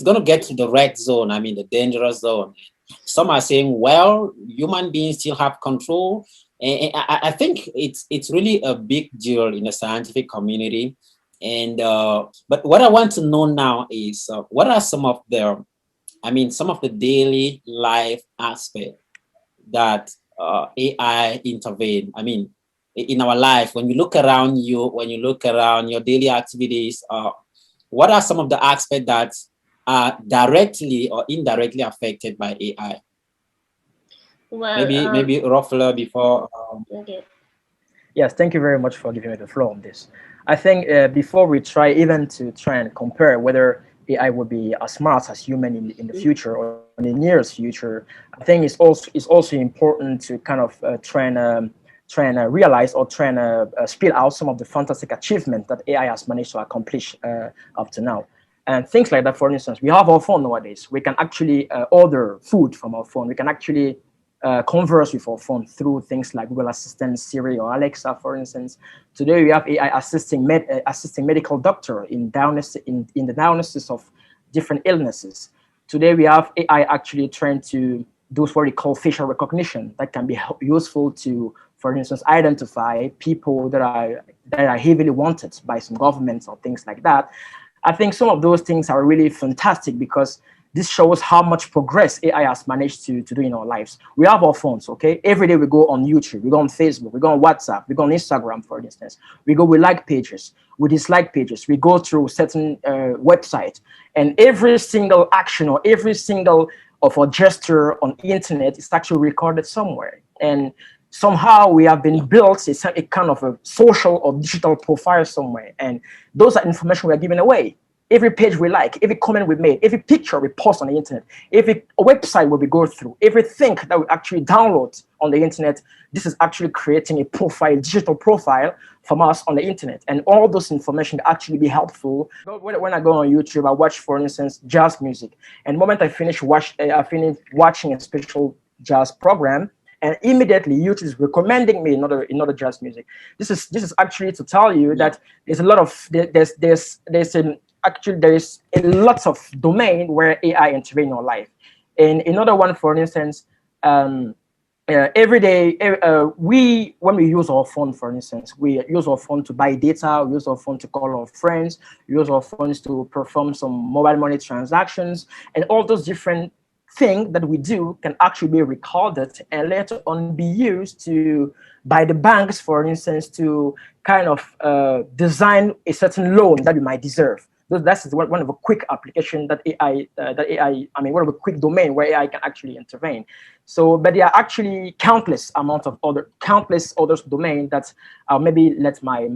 it's going to get to the red zone. I mean, the dangerous zone. Some are saying, well, human beings still have control. And I think it's really a big deal in the scientific community. And but what I want to know now is what are some of the, I mean, some of the daily life aspects that AI intervene. I mean, in our life, when you look around you, when you look around your daily activities, what are some of the aspects that are directly or indirectly affected by AI? Well, Maybe Rofla before. okay. Yes, thank you very much for giving me the floor on this. I think before we try even to try and compare whether AI will be as smart as human in the future or in the nearest future, I think it's also important to kind of try and realize or try and spill out some of the fantastic achievements that AI has managed to accomplish up to now. And things like that, for instance, we have our phone nowadays. We can actually order food from our phone. We can actually converse with our phone through things like Google Assistant, Siri, or Alexa, for instance. Today we have AI assisting medical doctor in the diagnosis of different illnesses. Today we have AI actually trying to do what we call facial recognition that can be useful to, for instance, identify people that are heavily wanted by some governments or things like that. I think some of those things are really fantastic because this shows how much progress AI has managed to do in our lives. We have our phones, okay? Every day we go on YouTube, we go on Facebook, we go on WhatsApp, we go on Instagram, for instance. We like pages, we dislike pages, we go through certain websites, and every single action or every single of our gesture on the internet is actually recorded somewhere. And somehow we have been built a kind of a social or digital profile somewhere. And those are information we are giving away. Every page we like, every comment we made, every picture we post on the internet, every website where we go through, everything that we actually download on the internet, this is actually creating a profile, digital profile from us on the internet. And all those information can actually be helpful. When I go on YouTube, I watch, for instance, jazz music. And the moment I finish watching a special jazz program, and immediately YouTube is recommending me another jazz music. This is actually to tell you that there's a lot of there is a lot of domain where AI intervenes in our life. And another one, for instance, every day when we use our phone, for instance, we use our phone to buy data, we use our phone to call our friends, we use our phones to perform some mobile money transactions, and all those different thing that we do can actually be recorded and later on be used by the banks, for instance, to kind of design a certain loan that we might deserve. That's one of a quick application that AI, one of a quick domain where AI can actually intervene. So, but there are actually countless other domains that I'll maybe let my